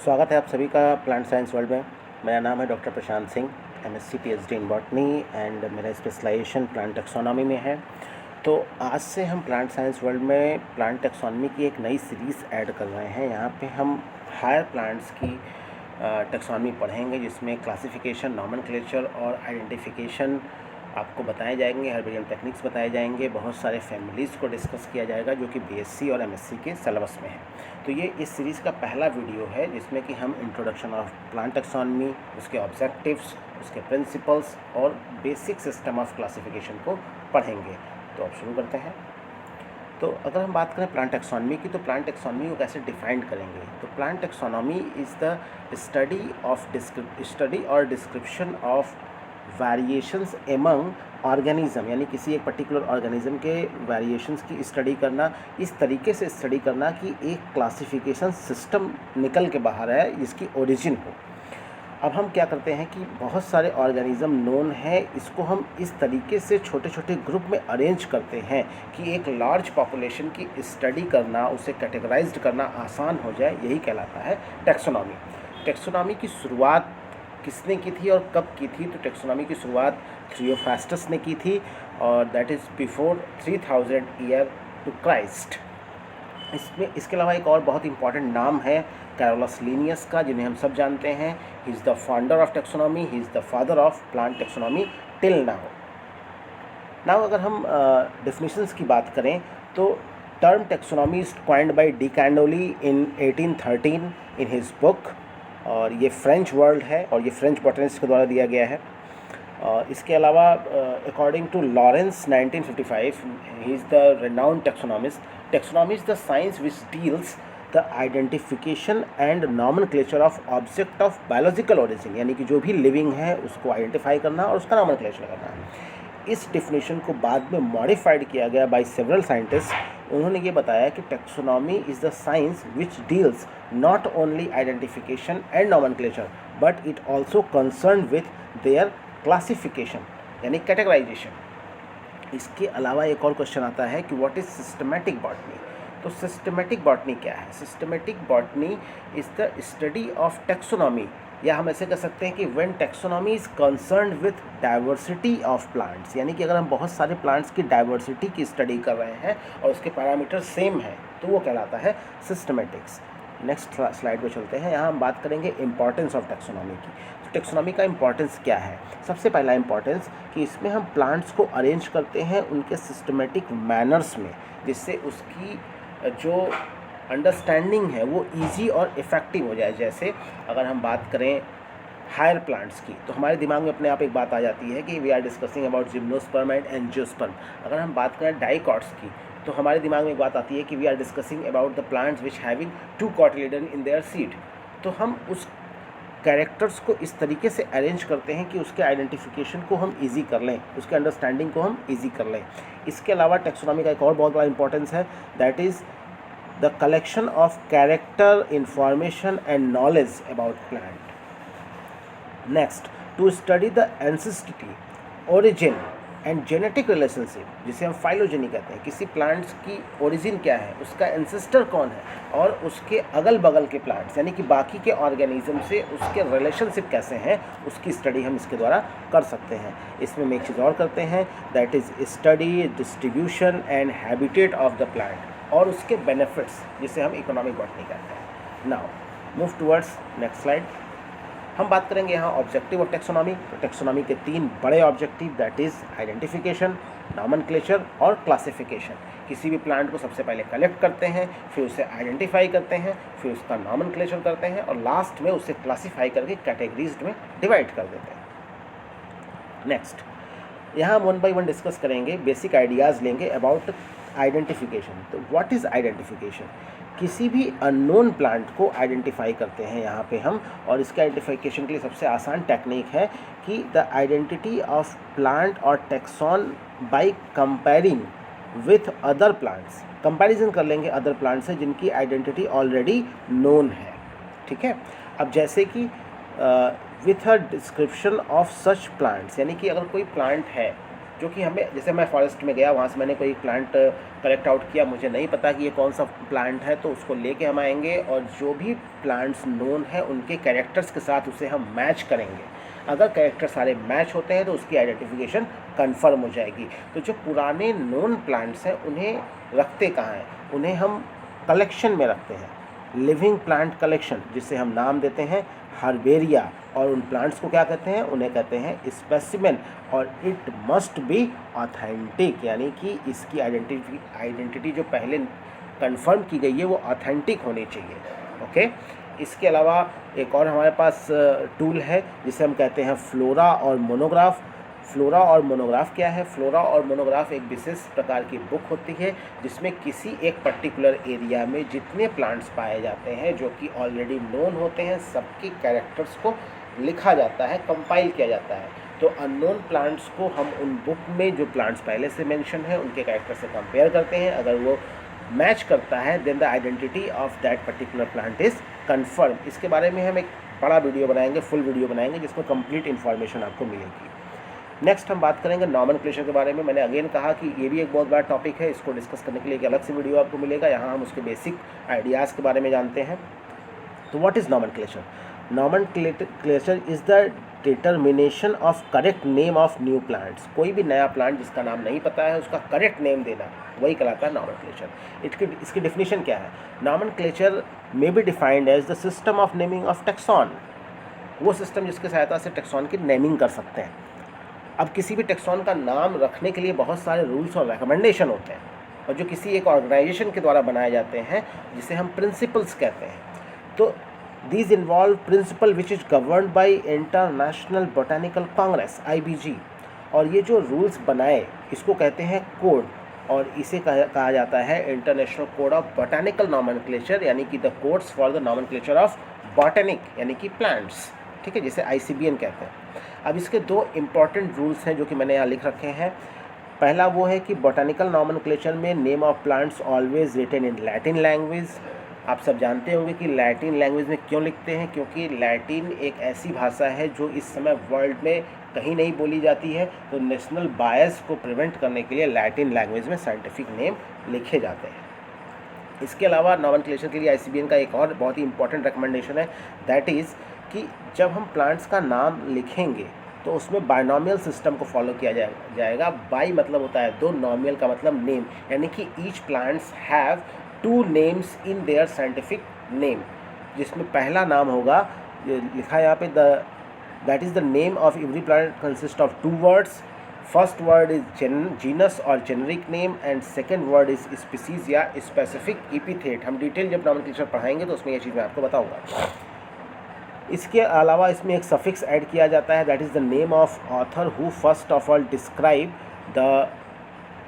स्वागत है आप सभी का प्लांट साइंस वर्ल्ड में। मेरा नाम है doctor Prashant Singh, MSc PhD in botany and मेरा स्पेशलाइजेशन प्लांट टेक्सोनॉमी में है। तो आज से हम प्लांट साइंस वर्ल्ड में प्लांट टेक्सोनॉमी की एक नई सीरीज़ ऐड कर रहे हैं। यहाँ पे हम हायर प्लांट्स की टेक्सोनॉमी पढ़ेंगे, जिसमें क्लासिफिकेशन, नॉमेनक्लेचर और आइडेंटिफिकेशन आपको बताए जाएंगे, हर्बेरियम टेक्निक्स बताए जाएंगे, बहुत सारे फैमिलीज़ को डिस्कस किया जाएगा जो कि बीएससी और एमएससी के सिलेबस में है। तो ये इस सीरीज़ का पहला वीडियो है जिसमें कि हम इंट्रोडक्शन ऑफ प्लांट टेक्सोनॉमी, उसके ऑब्जेक्टिव्स, उसके प्रिंसिपल्स और बेसिक सिस्टम ऑफ क्लासिफिकेशन को पढ़ेंगे। तो अब शुरू करते हैं। तो अगर हम बात करें प्लांट टेक्सोनॉमी की, तो प्लांट टेक्सोनॉमी को कैसे डिफाइन करेंगे? तो plant taxonomy is the study और description of variations among organism, यानी किसी एक पर्टिकुलर ऑर्गेनिज्म के वेरिएशंस की स्टडी करना, इस तरीके से स्टडी करना कि एक क्लासिफिकेशन सिस्टम निकल के बाहर है जिसकी ओरिजिन हो। अब हम क्या करते हैं कि बहुत सारे ऑर्गेनिज्म नोन है, इसको हम इस तरीके से छोटे छोटे ग्रुप में अरेंज करते हैं कि एक लार्ज पॉपुलेशन की स्टडी करना, उसे कैटेगराइज्ड करना आसान हो जाए, यही कहलाता है टेक्सोनॉमी। टेक्सोनॉमी की शुरुआत किसने की थी और कब की थी? तो टेक्सोनॉमी की शुरुआत थियोफ्रास्टस ने की थी और that is before 3000 year to Christ. इसके अलावा एक और बहुत इंपॉर्टेंट नाम है कैरोलस लिनियस का, जिन्हें हम सब जानते हैं। He is the founder of taxonomy, he is the father of plant taxonomy till now अगर हम डेफिनेशंस की बात करें तो term taxonomy is coined by de Candolle in 1813 in his book, और ये फ्रेंच वर्ड है और ये फ्रेंच बॉटनिस्ट के द्वारा दिया गया है। इसके अलावा according to Lawrence 1955, he is the renowned taxonomist. Taxonomy is the science which deals the identification and nomenclature of object of biological origin, यानी कि जो भी लिविंग है उसको आइडेंटिफाई करना और उसका नॉमेनक्लेचर करना। इस डेफिनेशन को बाद में मॉडिफाइड किया गया बाय सेवरल साइंटिस्ट। उन्होंने ये बताया कि taxonomy is the science which deals not only identification and nomenclature but it also concern with their classification, यानी कैटेगराइजेशन। इसके अलावा एक और क्वेश्चन आता है कि व्हाट इज़ सिस्टमैटिक बॉटनी। तो सिस्टमैटिक बॉटनी क्या है? Systematic botany is the study of taxonomy, या हम ऐसे कह सकते हैं कि when taxonomy is concerned with diversity of plants, यानी कि अगर हम बहुत सारे प्लांट्स की डाइवर्सिटी की स्टडी कर रहे हैं और उसके पैरामीटर सेम हैं तो वो कहलाता है सिस्टमैटिक्स। नेक्स्ट स्लाइड पे चलते हैं। यहाँ हम बात करेंगे इम्पॉर्टेंस ऑफ टेक्सोनॉमी की। तो टेक्सोनॉमी का इम्पॉर्टेंस क्या है? सबसे पहला इम्पॉर्टेंस कि इसमें हम प्लांट्स को अरेंज करते हैं उनके सिस्टमेटिक मैनर्स में, जिससे उसकी जो अंडरस्टैंडिंग है वो इजी और इफ़ेक्टिव हो जाए। जैसे अगर हम बात करें हायर प्लांट्स की, तो हमारे दिमाग में अपने आप एक बात आ जाती है कि we are discussing about gymnosperm and angiosperm. अगर हम बात करें डाइकॉट्स की, तो हमारे दिमाग में एक बात आती है कि we are discussing about the plants which having 2 cotyledon in their seed. तो हम उस कैरेक्टर्स को इस तरीके से अरेंज करते हैं कि उसके आइडेंटिफिकेशन को हम इजी कर लें, उसके अंडरस्टैंडिंग को हम इजी कर लें। इसके अलावा टेक्सोनॉमी का एक और बहुत बड़ा इंपॉर्टेंस है, that is the collection of character, information and knowledge about plant. Next, to study the ancestry, origin and genetic relationship, जिसे हम फाइलोजेनी कहते हैं। किसी प्लांट्स की ओरिजिन क्या है, उसका एंसेस्टर कौन है और उसके अगल बगल के प्लांट्स यानी कि बाकी के ऑर्गेनिज्म से उसके रिलेशनशिप कैसे हैं, उसकी स्टडी हम इसके द्वारा कर सकते हैं। इसमें हम एक चीज़ और करते हैं, that is study distribution and habitat of the plant और उसके बेनिफिट्स, जिसे हम इकोनॉमिक बॉटनी कहते हैं। Now move towards next slide. हम बात करेंगे यहाँ ऑब्जेक्टिव ऑफ टेक्सोनॉमी। तो टेक्सोनॉमी के 3 बड़े objective, that is identification, nomenclature और क्लासिफिकेशन। किसी भी प्लांट को सबसे पहले कलेक्ट करते हैं, फिर उसे आइडेंटिफाई करते हैं, फिर उसका नॉमेनक्लेचर करते हैं और लास्ट में उसे क्लासीफाई करके कैटेगरीज में डिवाइड कर देते हैं। नेक्स्ट, यहाँ हम 1 बाय 1 डिस्कस करेंगे, बेसिक आइडियाज़ लेंगे अबाउट आइडेंटिफिकेशन। तो व्हाट इज़ आइडेंटिफिकेशन? किसी भी अननोन प्लांट को आइडेंटिफाई करते हैं यहाँ पे हम, और इसके आइडेंटिफिकेशन के लिए सबसे आसान टेक्निक है कि द आइडेंटिटी ऑफ प्लांट और tax on by comparing with other plants. Comparison कर लेंगे अदर प्लांट से जिनकी आइडेंटिटी ऑलरेडी नोन है, ठीक है। अब जैसे कि with a description of such plants, यानी कि अगर कोई प्लांट है जो कि हमें, जैसे मैं फॉरेस्ट में गया, वहाँ से मैंने कोई प्लांट कलेक्ट आउट किया, मुझे नहीं पता कि ये कौन सा प्लांट है, तो उसको लेके हम आएंगे और जो भी प्लांट्स नोन है उनके कैरेक्टर्स के साथ उसे हम मैच करेंगे। अगर कैरेक्टर सारे मैच होते हैं तो उसकी आइडेंटिफिकेशन कंफर्म हो जाएगी। तो जो पुराने नोन प्लांट्स हैं उन्हें रखते कहाँ हैं? उन्हें हम कलेक्शन में रखते हैं, लिविंग प्लांट कलेक्शन, जिसे हम नाम देते हैं हर्बेरिया। और उन प्लांट्स को क्या कहते हैं? उन्हें कहते हैं स्पेसिमेन। और इट मस्ट बी ऑथेंटिक, यानी कि इसकी आइडेंटिटी जो पहले कंफर्म की गई है वो ऑथेंटिक होनी चाहिए। ओके। इसके अलावा एक और हमारे पास टूल है जिसे हम कहते हैं फ्लोरा और मोनोग्राफ। फ्लोरा और मोनोग्राफ क्या है? फ्लोरा और मोनोग्राफ एक विशेष प्रकार की बुक होती है जिसमें किसी एक पर्टिकुलर एरिया में जितने प्लांट्स पाए जाते हैं जो कि ऑलरेडी नोन होते हैं, सबके कैरेक्टर्स को लिखा जाता है, कंपाइल किया जाता है। तो अननोन प्लांट्स को हम उन बुक में जो प्लांट्स पहले से मेंशन है उनके कैरेक्टर से कंपेयर करते हैं। अगर वो मैच करता है then the identity of that particular plant is confirm. इसके बारे में हम एक बड़ा वीडियो बनाएंगे, फुल वीडियो बनाएंगे, जिसमें कंप्लीट इन्फॉर्मेशन आपको मिलेगी। नेक्स्ट हम बात करेंगे नॉमेनक्लेचर के बारे में। मैंने अगेन कहा कि ये भी एक बहुत बड़ा टॉपिक है, इसको डिस्कस करने के लिए एक अलग से वीडियो आपको मिलेगा। यहाँ हम उसके बेसिक आइडियाज़ के बारे में जानते हैं। तो what is nomenclature? Nomenclature is the determination of correct name of new plants. कोई भी नया प्लांट जिसका नाम नहीं पता है उसका करेक्ट नेम देना, वही कहलाता है नॉमेनक्लेचर। इसकी डेफिनेशन क्या है? Nomenclature may be defined as the system of naming of taxon, वो सिस्टम जिसकी सहायता से टेक्सॉन की नेमिंग कर सकते हैं। अब किसी भी टेक्सॉन का नाम रखने के लिए बहुत सारे रूल्स और रिकमेंडेशन होते हैं, और जो किसी एक ऑर्गेनाइजेशन के द्वारा बनाए जाते हैं जिसे हम प्रिंसिपल्स कहते हैं। तो these involve principle which is governed by international botanical Congress IBG। और ये जो रूल्स बनाए इसको कहते हैं कोड, और इसे कहा जाता है international code of botanical nomenclature, यानी कि the codes for the nomenclature of botanic, यानी कि प्लांट्स। ठीक है, जिसे ICBN कहते हैं। अब इसके दो इम्पॉर्टेंट रूल्स हैं जो कि मैंने यहाँ लिख रखे हैं। पहला वो है कि बोटानिकल नॉमेनक्लेचर में name of plants always written in Latin language. आप सब जानते होंगे कि लैटिन लैंग्वेज में क्यों लिखते हैं, क्योंकि लैटिन एक ऐसी भाषा है जो इस समय वर्ल्ड में कहीं नहीं बोली जाती है। तो नेशनल बायस को प्रिवेंट करने के लिए लैटिन लैंग्वेज में साइंटिफिक नेम लिखे जाते हैं। इसके अलावा नॉमेनक्लेचर के लिए ICBN का एक और बहुत ही इंपॉर्टेंट रिकमेंडेशन है, दैट इज़ कि जब हम प्लांट्स का नाम लिखेंगे तो उसमें बायनॉमियल सिस्टम को फॉलो किया जाएगा। बाई मतलब होता है दो, नॉमियल का मतलब नेम, यानी कि each plants have 2 names in their scientific name, जिसमें पहला नाम होगा, लिखा है यहाँ पे, that is the name of every plant consist of 2 words. First word is genus और generic name, and second word is species या स्पेसिफिक एपिथेट। हम डिटेल जब नॉमेनक्लेचर पढ़ाएंगे तो उसमें ये चीज़ मैं आपको बताऊँगा। इसके अलावा इसमें एक सफिक्स ऐड किया जाता है, that is the name of author who first of all describe the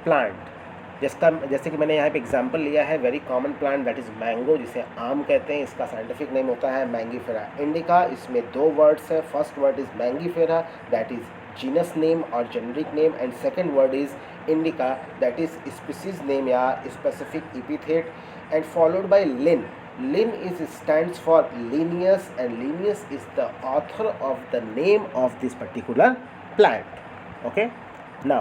plant. जैसे कि मैंने यहाँ पे एग्जांपल लिया है, very common plant that is mango, जिसे आम कहते हैं। इसका साइंटिफिक नेम होता है मैंगीफेरा इंडिका। इसमें 2 वर्ड्स है, first word is Mangifera, that is genus name और generic name, and second word is indica, that is species name या specific epithet, and followed by Lin. Lin stands for Linnaeus, and Linnaeus is the author of the name of this particular plant. Okay, now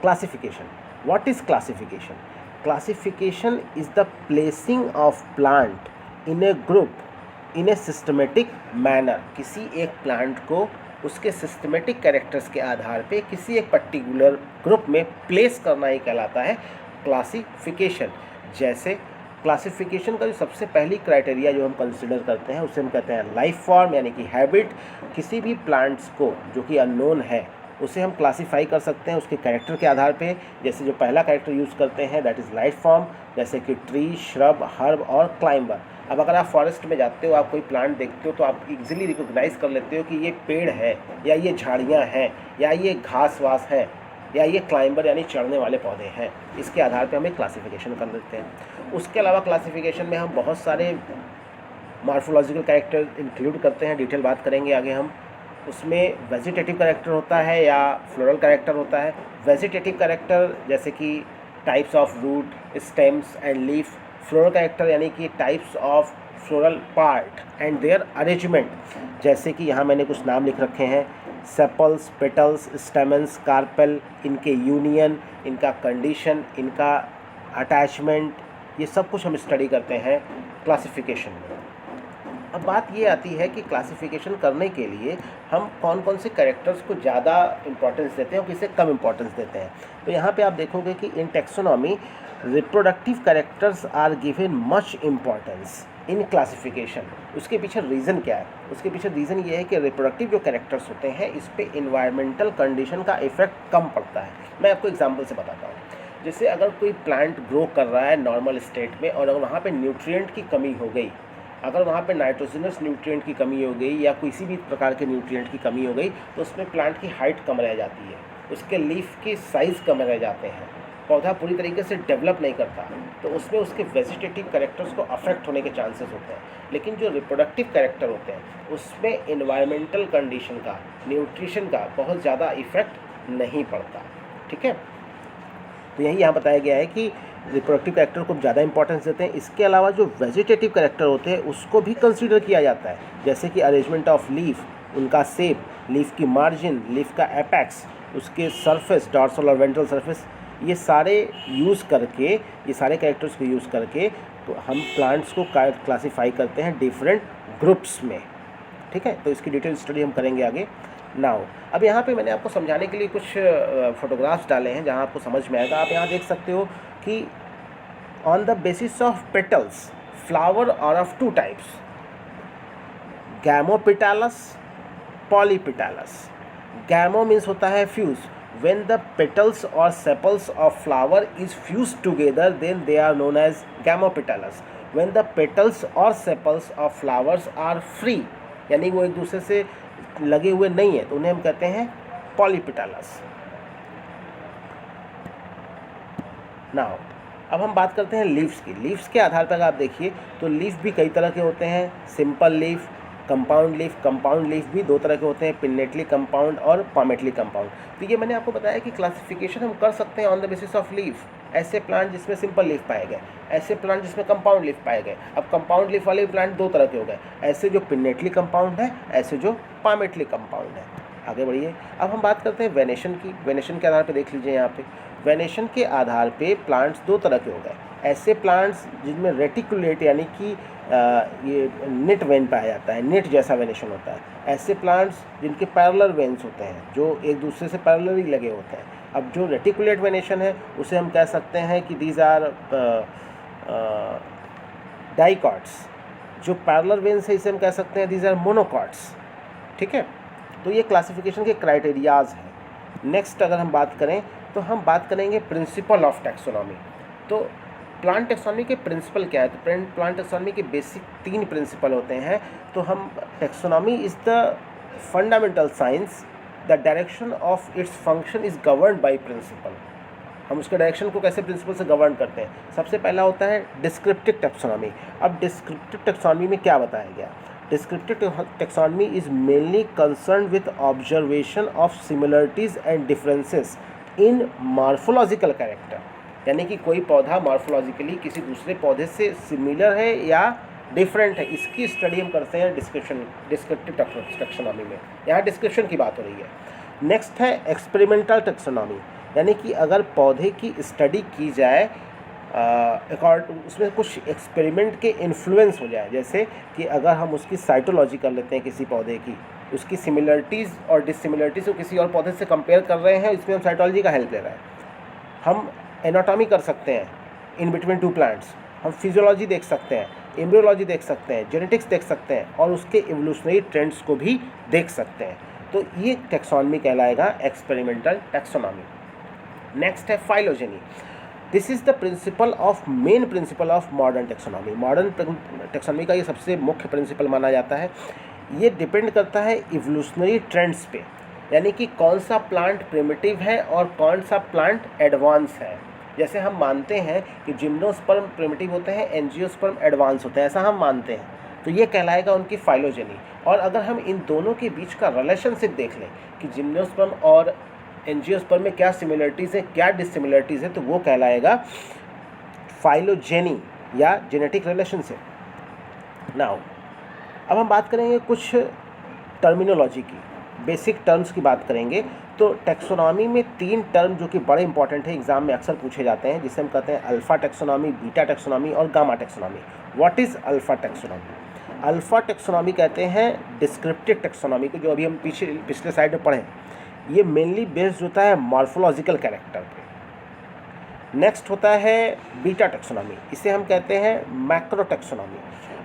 classification. What is classification? Classification is the placing of plant in a group in a systematic manner. किसी एक plant को उसके systematic characters के आधार पे किसी एक particular group में place करना ही कहलाता है क्लासिफिकेशन। जैसे क्लासिफिकेशन का जो सबसे पहली क्राइटेरिया जो हम कंसिडर करते हैं उसे हम कहते हैं लाइफ फॉर्म, यानी कि हैबिट। किसी भी प्लांट्स को जो कि अननोन है उसे हम क्लासीफाई कर सकते हैं उसके कैरेक्टर के आधार पे। जैसे जो पहला कैरेक्टर यूज़ करते हैं दैट इज़ लाइफ फॉर्म, जैसे कि ट्री, श्रब, हर्ब और क्लाइंबर। अब अगर आप फॉरेस्ट में जाते हो, आप कोई प्लांट देखते हो तो आप इजीली रिकॉग्नाइज कर लेते हो कि ये पेड़ है, या ये झाड़ियाँ हैं, या ये घास वास है, या ये क्लाइंबर यानी चढ़ने वाले पौधे हैं। इसके आधार पे हम एक क्लासिफिकेशन कर देते हैं। उसके अलावा क्लासिफिकेशन में हम बहुत सारे मॉर्फोलॉजिकल कैरेक्टर इंक्लूड करते हैं, डिटेल बात करेंगे आगे हम। उसमें वेजिटेटिव कैरेक्टर होता है या फ्लोरल कैरेक्टर होता है। वेजिटेटिव कैरेक्टर जैसे कि types of root, stems and leaf. Floral character यानी कि types of floral part and their arrangement. जैसे कि यहाँ मैंने कुछ नाम लिख रखे हैं, सेपल्स, पेटल्स, स्टेमन्स, कार्पेल, इनके यूनियन, इनका कंडीशन, इनका अटैचमेंट, ये सब कुछ हम स्टडी करते हैं क्लासिफिकेशन में। अब बात ये आती है कि क्लासिफिकेशन करने के लिए हम कौन कौन से कैरेक्टर्स को ज़्यादा इंपॉर्टेंस देते हैं और किसे कम इंपॉर्टेंस देते हैं। तो यहाँ पे आप देखोगे कि in taxonomy reproductive characters are given much importance in classification. उसके पीछे रीज़न क्या है? उसके पीछे रीज़न ये है कि रिप्रोडक्टिव जो कैरेक्टर्स होते हैं इस पर इन्वायरमेंटल कंडीशन का इफेक्ट कम पड़ता है। मैं आपको एग्जाम्पल से बताता हूँ। जैसे अगर कोई प्लांट ग्रो कर रहा है नॉर्मल स्टेट में और अगर वहाँ पे न्यूट्रिएंट की कमी हो गई, अगर वहाँ पे नाइट्रोजनस न्यूट्रिएंट की कमी हो गई या किसी भी प्रकार के न्यूट्रिएंट की कमी हो गई, तो उसमें प्लांट की हाइट कम रह जाती है, उसके लीफ के साइज़ कम रह जाते हैं, पौधा पूरी तरीके से डेवलप नहीं करता, तो उसमें उसके वेजिटेटिव कैरेक्टर्स को अफेक्ट होने के चांसेस होते हैं। लेकिन जो रिप्रोडक्टिव कैरेक्टर होते हैं उसमें इन्वायरमेंटल कंडीशन का, न्यूट्रिशन का बहुत ज़्यादा इफेक्ट नहीं पड़ता। ठीक है, तो यही यहाँ बताया गया है कि रिप्रोडक्टिव कैरेक्टर को ज़्यादा इंपॉर्टेंस देते हैं। इसके अलावा जो वेजिटेटिव कैरेक्टर होते हैं उसको भी कंसीडर किया जाता है, जैसे कि अरेंजमेंट ऑफ लीफ, उनका शेप, लीफ की मार्जिन, लीफ का एपेक्स, उसके सरफेस, डॉर्सल और वेंट्रल सरफेस, ये सारे यूज़ करके, ये सारे कैरेक्टर्स को यूज़ करके तो हम प्लांट्स को क्लासीफाई करते हैं डिफरेंट ग्रुप्स में। ठीक है, तो इसकी डिटेल स्टडी हम करेंगे आगे। नाउ अब यहाँ पे मैंने आपको समझाने के लिए कुछ फोटोग्राफ्स डाले हैं जहाँ आपको समझ में आएगा। आप यहाँ देख सकते हो कि on the basis of petals flower are of two types, gamopetalous, polypetalous. Gamo means होता है फ्यूज, व्हेन द पेटल्स और sepals of flower is fuse together then they are known as gamopetalous. When the petals और sepals of flowers are free, यानी वो एक दूसरे से लगे हुए नहीं है, तो उन्हें हम कहते हैं पॉलीपेटालस। नाउ अब हम बात करते हैं लीव्स की। लीव्स के आधार पर आप देखिए तो लीफ भी कई तरह के होते हैं, simple leaf, compound leaf. Compound leaf भी दो तरह के होते हैं, पिनेटली कंपाउंड और पामेटली कंपाउंड। तो ये मैंने आपको बताया कि क्लासिफिकेशन हम कर सकते हैं on the basis of leaf. ऐसे प्लांट जिसमें सिंपल लीफ पाए गए, ऐसे प्लांट जिसमें कंपाउंड लीफ पाए गए। अब कंपाउंड लीफ वाले प्लांट दो तरह के हो गए, ऐसे जो पिनेटली कंपाउंड है, ऐसे जो पामेटली कंपाउंड है। आगे बढ़िए, अब हम बात करते हैं वेनेशन की। वेनेशन के आधार पर देख लीजिए, यहाँ पे वेनेशन के आधार पे प्लांट्स दो तरह के हो गए। ऐसे प्लांट्स जिनमें रेटिकुलेट यानी कि ये निट वेन पाया जाता है, निट जैसा वेनेशन होता है। ऐसे प्लांट्स जिनके पैरेलल वेन्स होते हैं, जो एक दूसरे से पैरेलली लगे होते हैं। अब जो रेटिकुलेट वेनेशन है उसे हम कह सकते हैं कि दीज आर डाइकॉट्स। जो पैरेलल वेन्स है इसे हम कह सकते हैं दीज आर मोनोकॉट्स। ठीक है, तो ये क्लासिफिकेशन के क्राइटेरियाज हैं। नेक्स्ट अगर हम बात करें तो हम बात करेंगे प्रिंसिपल ऑफ टैक्सोनॉमी। तो प्लांट टैक्सोनॉमी के प्रिंसिपल क्या है? तो प्लांट टैक्सोनॉमी के बेसिक तीन प्रिंसिपल होते हैं। तो हम taxonomy is the fundamental science, the direction of its function is governed by principle. हम उसके डायरेक्शन को कैसे प्रिंसिपल से गवर्न करते हैं? सबसे पहला होता है डिस्क्रिप्टिव टैक्सोनॉमी। अब डिस्क्रिप्टिव टैक्सोनॉमी में क्या बताया गया? Descriptive taxonomy is mainly concern with observation of similarities and differences in morphological character, यानी कि कोई पौधा मॉर्फोलॉजिकली किसी दूसरे पौधे से सिमिलर है या डिफरेंट है, इसकी स्टडी हम करते हैं डिस्क्रिप्टिव टैक्सोनॉमी में। यहाँ डिस्क्रिप्शन की बात हो रही है। नेक्स्ट है एक्सपेरिमेंटल टैक्सोनॉमी, यानी कि अगर पौधे की स्टडी की जाए उसमें कुछ एक्सपेरिमेंट के इन्फ्लुएंस हो जाए, जैसे कि अगर हम उसकी साइटोलॉजी कर लेते हैं किसी पौधे की, उसकी सिमिलरिटीज़ और डिससिमिलरिटीज़ को किसी और पौधे से कंपेयर कर रहे हैं, इसमें हम साइटोलॉजी का हेल्प ले रहे हैं। हम एनाटॉमी कर सकते हैं इन बिटवीन टू प्लांट्स, हम फिजियोलॉजी देख सकते हैं, एम्ब्रियोलॉजी देख सकते हैं, जेनेटिक्स देख सकते हैं और उसके इवोल्यूशनरी ट्रेंड्स को भी देख सकते हैं। तो ये टैक्सोनॉमी कहलाएगा एक्सपेरिमेंटल टैक्सोनॉमी। नेक्स्ट है phylogeny. This is the principle of main principle of modern taxonomy. Modern taxonomy का ये सबसे मुख्य प्रिंसिपल माना जाता है। ये डिपेंड करता है इवोल्यूशनरी ट्रेंड्स पे, यानी कि कौन सा प्लांट प्रिमिटिव है और कौन सा प्लांट एडवांस है। जैसे हम मानते हैं कि जिम्नोस्पर्म प्रिमिटिव होते हैं, एंजियोस्पर्म एडवांस होते हैं, ऐसा हम मानते हैं, तो ये कहलाएगा उनकी फाइलोजेनी। और अगर हम इन दोनों के बीच का रिलेशनशिप देख लें कि जिम्नोस्पर्म और एंजियोस्पर्म में क्या सिमिलरिटीज़ है, क्या डिससिमिलरिटीज़ है, तो वो कहलाएगा फाइलोजेनी या जेनेटिक रिलेशनशिप। नाउ अब हम बात करेंगे कुछ टर्मिनोलॉजी की। बेसिक टर्म्स की बात करेंगे तो टैक्सोनॉमी में 3 टर्म जो कि बड़े इंपॉर्टेंट है, एग्जाम में अक्सर पूछे जाते हैं, जिसे हम कहते हैं अल्फ़ा टैक्सोनॉमी, बीटा टैक्सोनॉमी और gamma taxonomy. What is alpha taxonomy? Alpha taxonomy कहते हैं डिस्क्रिप्टिव टैक्सोनॉमी को, जो अभी हम पिछले साइड में पढ़े। ये मेनली बेस्ड होता है मॉर्फोलॉजिकल कैरेक्टर पे। नेक्स्ट होता है बीटा टैक्सोनॉमी, इसे हम कहते हैं मैक्रो टैक्सोनॉमी।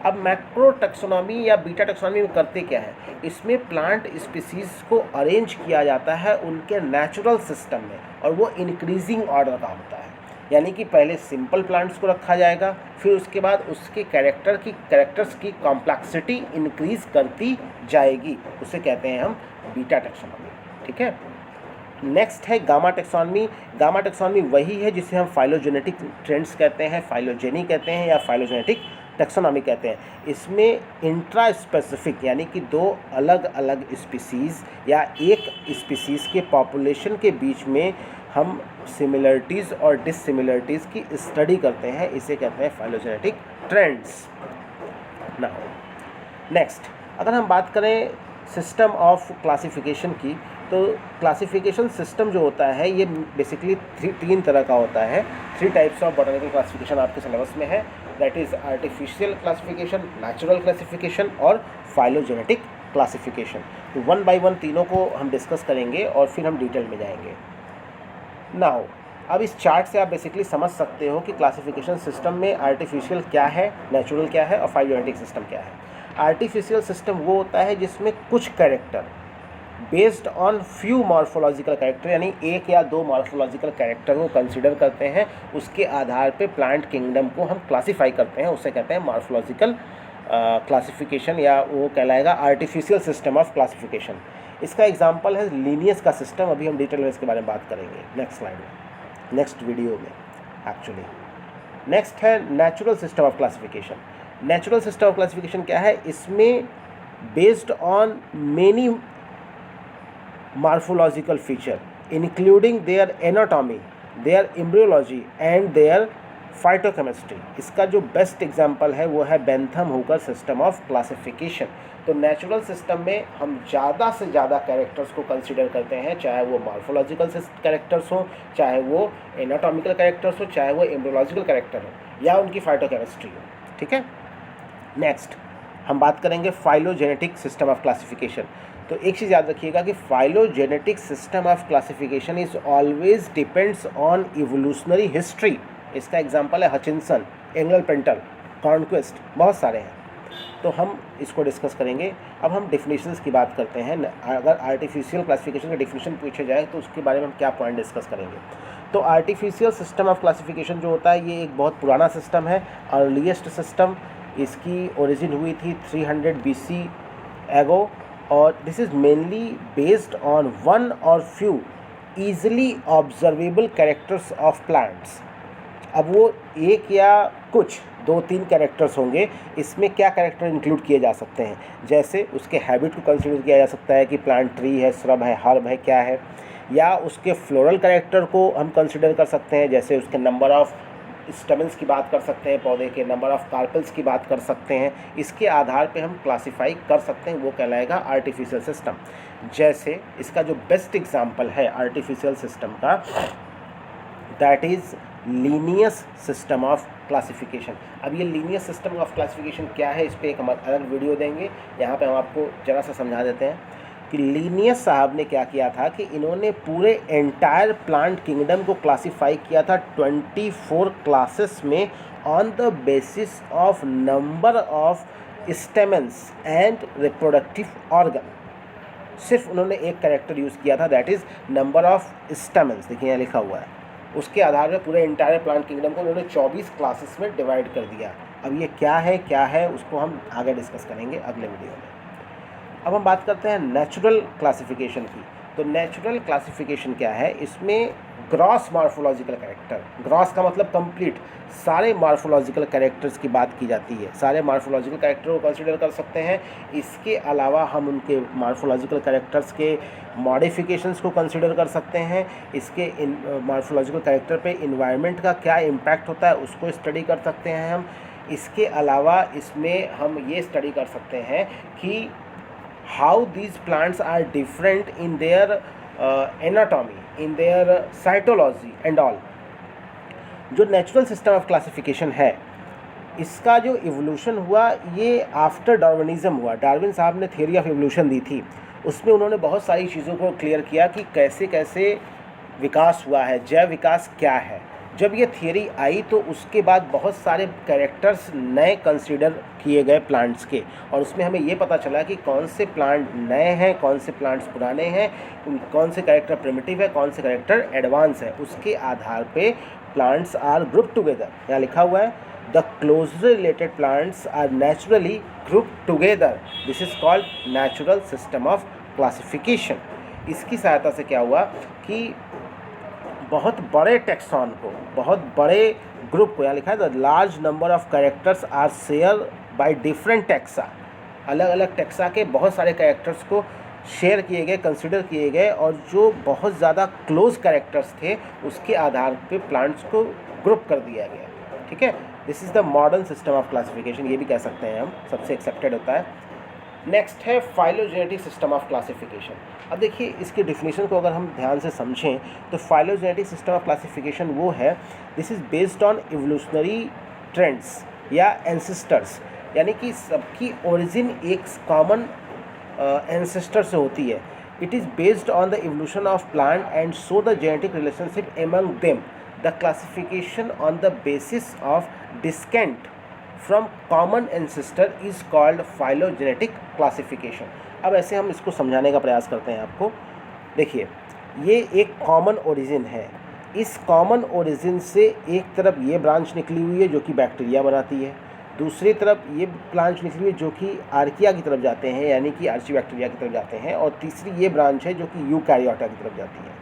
अब मैक्रो टैक्सोनॉमी या बीटा टैक्सोनॉमी में करते क्या है, इसमें प्लांट स्पीसीज़ को अरेंज किया जाता है उनके नेचुरल सिस्टम में, और वो इंक्रीजिंग ऑर्डर का होता है। यानी कि पहले सिंपल प्लांट्स को रखा जाएगा, फिर उसके बाद उसके कैरेक्टर्स की कॉम्प्लेक्सिटी इंक्रीज करती जाएगी, उसे कहते हैं हम बीटा टैक्सोनॉमी। ठीक है। नेक्स्ट है गामा टैक्सोनॉमी। गामा टैक्सोनॉमी वही है जिसे हम फाइलोजेनेटिक ट्रेंड्स कहते हैं, फाइलोजेनी कहते हैं या फाइलोजेनेटिक टैक्सोनॉमी कहते हैं। इसमें इंट्रा स्पेसिफिक यानी कि 2 अलग अलग स्पीसीज़ या एक स्पीसीज़ के पॉपुलेशन के बीच में हम सिमिलरिटीज़ और डिससिमिलरिटीज़ की स्टडी करते हैं, इसे कहते हैं फाइलोजेनेटिक ट्रेंड्स। नाउ नेक्स्ट, अगर हम बात करें सिस्टम ऑफ क्लासिफिकेशन की, तो क्लासिफिकेशन सिस्टम जो होता है ये बेसिकली 3 तरह का होता है। 3 टाइप्स ऑफ बॉटनिकल क्लासिफिकेशन आपके सिलेबस में है, that is artificial classification, natural classification और फाइलोजेनेटिक क्लासिफिकेशन। तो 1 बाय 1 तीनों को हम डिस्कस करेंगे और फिर हम डिटेल में जाएंगे। नाउ अब इस चार्ट से आप बेसिकली समझ सकते हो कि क्लासिफिकेशन सिस्टम में आर्टिफिशियल क्या है, नेचुरल क्या है और फाइलोजेनेटिक सिस्टम क्या है। आर्टिफिशियल सिस्टम वो होता है जिसमें कुछ character based on few morphological character, यानी 1 या 2 मॉर्फोलॉजिकल कैरेक्टर को कंसिडर करते हैं, उसके आधार पे प्लांट किंगडम को हम क्लासीफाई करते हैं, उसे कहते हैं मॉर्फोलॉजिकल क्लासिफिकेशन, या वो कहलाएगा आर्टिफिशियल सिस्टम ऑफ क्लासिफिकेशन। इसका एग्जांपल है लीनियस का सिस्टम, अभी हम डिटेल में इसके बारे में बात करेंगे नेक्स्ट स्लाइड में, नेक्स्ट वीडियो में एक्चुअली। नेक्स्ट है natural system of classification. Natural system of classification क्या है, इसमें based on many morphological feature including their anatomy, their embryology and their phytochemistry। इसका जो बेस्ट एग्जांपल है वो है Bentham Hooker system of classification. तो नेचुरल सिस्टम में हम ज़्यादा से ज़्यादा कैरेक्टर्स को कंसीडर करते हैं, चाहे वो मॉर्फोलॉजिकल कैरेक्टर्स हो, चाहे वो एनाटॉमिकल कैरेक्टर्स हो, चाहे वो एम्ब्रियोलॉजिकल कैरेक्टर हो या उनकी फाइटोकेमिस्ट्री हो। ठीक है। नेक्स्ट हम बात करेंगे फाइलोजेनेटिक सिस्टम ऑफ क्लासिफिकेशन। तो एक चीज़ याद रखिएगा कि phylogenetic system of classification is always depends on evolutionary history. इसका एग्जांपल है हचिंसन, एंगल पेंटल, कॉन्क्वेस्ट, बहुत सारे हैं, तो हम इसको डिस्कस करेंगे। अब हम डेफिनेशंस की बात करते हैं। अगर आर्टिफिशियल क्लासिफिकेशन का डेफिनेशन पूछे जाए तो उसके बारे में हम क्या पॉइंट डिस्कस करेंगे। तो आर्टिफिशियल सिस्टम ऑफ क्लासिफिकेशन जो होता है ये एक बहुत पुराना सिस्टम है, अर्लीस्ट सिस्टम। इसकी ओरिजिन हुई थी 300 BC एगो, और this is mainly based on 1 और few easily observable characters of plants. अब वो एक या कुछ 2-3 कैरेक्टर्स होंगे, इसमें क्या कैरेक्टर इंक्लूड किए जा सकते हैं, जैसे उसके हैबिट को कंसिडर किया जा सकता है कि प्लांट ट्री है, श्रब है, हर्ब है, क्या है, या उसके फ्लोरल कैरेक्टर को हम कंसिडर कर सकते हैं, जैसे उसके नंबर ऑफ स्टेमन्स की बात कर सकते हैं, पौधे के नंबर ऑफ कार्पेल्स की बात कर सकते हैं। इसके आधार पे हम क्लासिफाई कर सकते हैं, वो कहलाएगा आर्टिफिशियल सिस्टम। जैसे इसका जो बेस्ट एग्जांपल है आर्टिफिशियल सिस्टम का, that is Linnaeus system of classification. अब ये लीनियस सिस्टम ऑफ क्लासिफिकेशन क्या है, इस पर एक हम अलग वीडियो देंगे। यहाँ पे हम आपको ज़रा सा समझा देते हैं कि लीनियस साहब ने क्या किया था कि इन्होंने पूरे एंटायर प्लांट किंगडम को क्लासिफाई किया था 24 क्लासेस में on the basis of number of stamens and reproductive organ. सिर्फ उन्होंने एक कैरेक्टर यूज़ किया था, that is number of stamens, देखिए यहाँ लिखा हुआ है। उसके आधार पर पूरे एंटायर प्लांट किंगडम को उन्होंने 24 क्लासेस में डिवाइड कर दिया। अब ये क्या है उसको हम आगे डिस्कस करेंगे अगले वीडियो में। अब हम बात करते हैं नेचुरल क्लासिफिकेशन की। तो नेचुरल क्लासिफिकेशन क्या है, इसमें ग्रॉस मॉर्फोलॉजिकल कैरेक्टर, ग्रॉस का मतलब कंप्लीट, सारे मॉर्फोलॉजिकल कैरेक्टर्स की बात की जाती है, सारे मॉर्फोलॉजिकल कैरेक्टर को कंसिडर कर सकते हैं। इसके अलावा हम उनके मॉर्फोलॉजिकल कैरेक्टर्स के मॉडिफिकेशंस को कंसिडर कर सकते हैं। इसके मॉर्फोलॉजिकल कैरेक्टर पे इन्वायरमेंट का क्या इम्पैक्ट होता है उसको स्टडी कर सकते हैं हम। इसके अलावा इसमें हम ये स्टडी कर सकते हैं कि how these plants are different in their anatomy, in their cytology and all. जो नेचुरल सिस्टम ऑफ क्लासिफिकेशन है, इसका जो इवोल्यूशन हुआ ये आफ्टर डार्विनिज्म हुआ। डार्विन साहब ने थ्योरी ऑफ इवोल्यूशन दी थी, उसमें उन्होंने बहुत सारी चीज़ों को क्लियर किया कि कैसे कैसे विकास हुआ है, जैव विकास क्या है। जब ये थियरी आई तो उसके बाद बहुत सारे कैरेक्टर्स नए कंसीडर किए गए प्लांट्स के, और उसमें हमें ये पता चला कि कौन से प्लांट नए हैं, कौन से प्लांट्स पुराने हैं, कौन से कैरेक्टर प्रिमिटिव है, कौन से कैरेक्टर एडवांस है। उसके आधार पे प्लांट्स आर ग्रुप टुगेदर। यहाँ लिखा हुआ है the closely related plants are naturally group together, this is called natural system of classification. इसकी सहायता से क्या हुआ कि बहुत बड़े टेक्सॉन को, बहुत बड़े ग्रुप को, यहाँ लिखा है the large number of characters are share by different taxa, अलग अलग टेक्सा के बहुत सारे कैरेक्टर्स को शेयर किए गए, कंसिडर किए गए, और जो बहुत ज़्यादा क्लोज कैरेक्टर्स थे उसके आधार पे प्लांट्स को ग्रुप कर दिया गया। ठीक है, this is the modern system of classification, ये भी कह सकते हैं हम, सबसे एक्सेप्टेड होता है। नेक्स्ट है फाइलोजेनेटिक सिस्टम ऑफ क्लासिफिकेशन। अब देखिए इसकी डिफिनीशन को अगर हम ध्यान से समझें तो फाइलोजेनेटिक सिस्टम ऑफ क्लासिफिकेशन वो है, this is based on evolutionary trends या एंसेस्टर्स, यानी कि सबकी ओरिजिन एक कॉमन एंसेस्टर से होती है। It is based on the evolution of plant and show the genetic relationship among them. The classification on the basis of descent from common ancestor is called phylogenetic classification. अब ऐसे हम इसको समझाने का प्रयास करते हैं आपको। देखिए ये एक कॉमन ओरिजिन है, इस कॉमन ओरिजिन से एक तरफ ये ब्रांच निकली हुई है जो कि बैक्टीरिया बनाती है, दूसरी तरफ ये ब्रांच निकली हुई है जो कि आर्किया की तरफ जाते हैं, यानी कि आर्चीबैक्टीरिया की तरफ जाते हैं, और तीसरी ये ब्रांच है जो कि यूकैरियोटा की तरफ जाती है।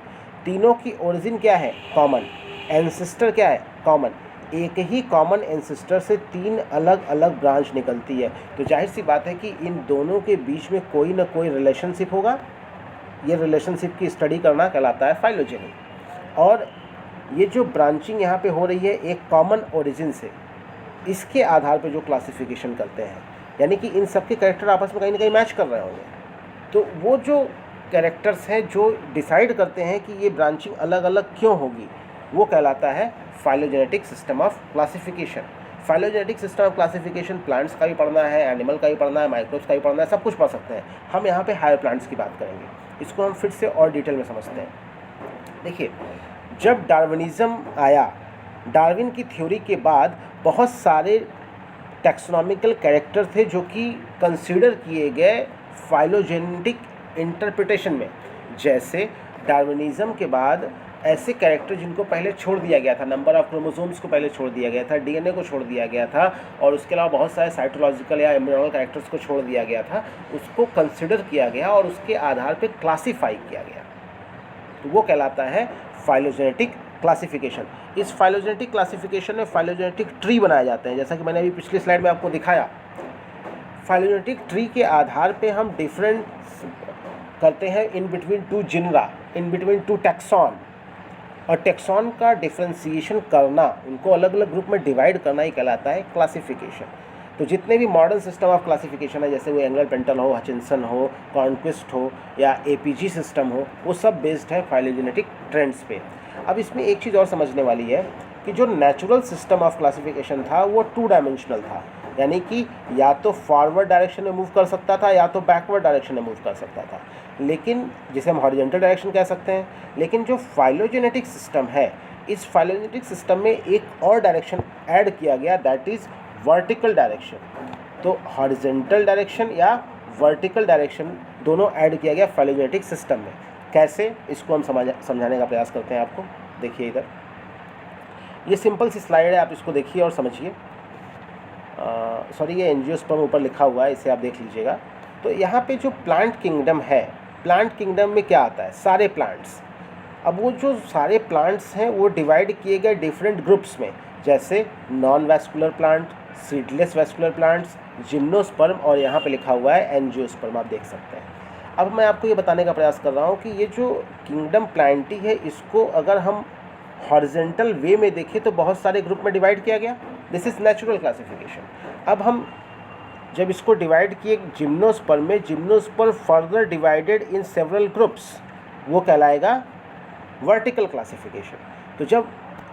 तीनों की ओरिजिन क्या है? कॉमन। एंसेस्टर क्या है? कॉमन। एक ही कॉमन एंसेस्टर से तीन अलग अलग ब्रांच निकलती है, तो जाहिर सी बात है कि इन दोनों के बीच में कोई ना कोई रिलेशनशिप होगा। ये रिलेशनशिप की स्टडी करना कहलाता है फाइलोजेनी। और ये जो ब्रांचिंग यहाँ पे हो रही है एक कॉमन ओरिजिन से, इसके आधार पे जो क्लासिफिकेशन करते हैं, यानी कि इन सब के कैरेक्टर आपस में कहीं ना कहीं मैच कर रहे होंगे, तो वो जो कैरेक्टर्स हैं जो डिसाइड करते हैं कि ये ब्रांचिंग अलग अलग क्यों होगी, वो कहलाता है phylogenetic system of classification. Phylogenetic system of classification plants का भी पढ़ना है, एनिमल का भी पढ़ना है, माइक्रोब्स का भी पढ़ना है, सब कुछ पढ़ सकते हैं। हम यहाँ पे हायर प्लांट्स की बात करेंगे, इसको हम फिर से और डिटेल में समझते हैं। देखिए जब डार्विनिज्म आया, डार्विन की थ्योरी के बाद बहुत सारे टैक्सोनॉमिकल कैरेक्टर थे जो कि कंसीडर किए गए फाइलोजेनेटिक इंटरप्रिटेशन में। जैसे डार्विनिज्म के बाद ऐसे कैरेक्टर जिनको पहले छोड़ दिया गया था, नंबर ऑफ क्रोमोसोम्स को पहले छोड़ दिया गया था, डीएनए को छोड़ दिया गया था, और उसके अलावा बहुत सारे साइटोलॉजिकल या एम्ब्रियोनल कैरेक्टर्स को छोड़ दिया गया था, उसको कंसिडर किया गया और उसके आधार पर क्लासीफाई किया गया, तो वो कहलाता है फाइलोजेनेटिक क्लासिफिकेशन। इस फाइलोजेनेटिक क्लासिफिकेशन में फाइलोजेनेटिक ट्री बनाए जाते हैं, जैसा कि मैंने अभी पिछली स्लाइड में आपको दिखाया। फाइलोजेनेटिक ट्री के आधार पे हम डिफरेंट करते हैं in between two genera, in between two taxon, और टैक्सॉन का डिफ्रेंसिएशन करना, उनको अलग अलग ग्रुप में डिवाइड करना ही कहलाता है क्लासिफिकेशन। तो जितने भी मॉडर्न सिस्टम ऑफ क्लासिफिकेशन है, जैसे वो एंगल पेंटल हो, हचिंसन हो, कॉन्क्विस्ट हो या एपीजी सिस्टम हो, वो सब बेस्ड है फाइलोजेनेटिक ट्रेंड्स पे। अब इसमें एक चीज़ और समझने वाली है कि जो नेचुरल सिस्टम ऑफ क्लासिफिकेशन था वो 2 डायमेंशनल था, यानी कि या तो फॉरवर्ड डायरेक्शन में मूव कर सकता था या तो बैकवर्ड डायरेक्शन में मूव कर सकता था, लेकिन जिसे हम हॉरिजॉन्टल डायरेक्शन कह सकते हैं। लेकिन जो फाइलोजेनेटिक सिस्टम है, इस फाइलोजेनेटिक सिस्टम में एक और डायरेक्शन ऐड किया गया, दैट इज़ वर्टिकल डायरेक्शन। तो हॉरिजॉन्टल डायरेक्शन या वर्टिकल डायरेक्शन दोनों ऐड किया गया फाइलोजेनेटिक सिस्टम में। कैसे, इसको हम समझाने का प्रयास करते हैं आपको। देखिए इधर ये सिंपल सी स्लाइड है, आप इसको देखिए और समझिए। सॉरी, ये एंजियोस्पर्म ऊपर लिखा हुआ है, इसे आप देख लीजिएगा। तो यहाँ पे जो प्लांट किंगडम है, प्लांट किंगडम में क्या आता है? सारे प्लांट्स। अब वो जो सारे प्लांट्स हैं वो डिवाइड किए गए डिफरेंट ग्रुप्स में, जैसे non vascular plant, seedless vascular plants, gymnosperm, और यहाँ पे लिखा हुआ है एंजियोस्पर्म, आप देख सकते हैं। अब मैं आपको ये बताने का प्रयास कर रहा हूँ कि ये जो किंगडम प्लांटी है, इसको अगर हम हॉरिजॉन्टल वे में देखें तो बहुत सारे ग्रुप में डिवाइड किया गया। This is natural classification. अब हम जब इसको डिवाइड किए जिम्नोस्पर्म में, gymnosperm further divided in several groups, वो कहलाएगा वर्टिकल क्लासिफिकेशन। तो जब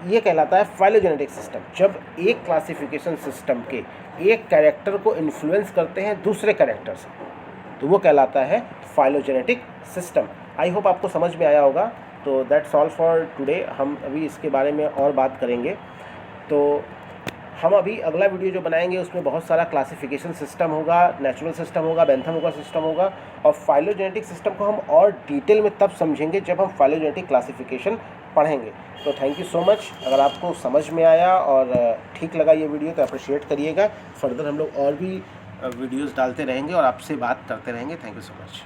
ये कहलाता है फाइलोजेनेटिक सिस्टम, जब एक क्लासिफिकेशन सिस्टम के एक कैरेक्टर को इन्फ्लुएंस करते हैं दूसरे कैरेक्टर से, तो वो कहलाता है फाइलोजेनेटिक सिस्टम। आई होप आपको समझ में आया होगा। तो दैट्स ऑल फॉर टुडे। हम अभी इसके बारे में और बात करेंगे। तो हम अभी अगला वीडियो जो बनाएंगे उसमें बहुत सारा क्लासिफिकेशन सिस्टम होगा, नेचुरल सिस्टम होगा, बेंथम होगा सिस्टम होगा, और फाइलोजेनेटिक सिस्टम को हम और डिटेल में तब समझेंगे जब हम फाइलोजेनेटिक क्लासिफिकेशन पढ़ेंगे। तो थैंक यू सो मच। अगर आपको समझ में आया और ठीक लगा ये वीडियो तो अप्रिशिएट करिएगा। फर्दर हम लोग और भी वीडियोस डालते रहेंगे और आपसे बात करते रहेंगे। Thank you so much.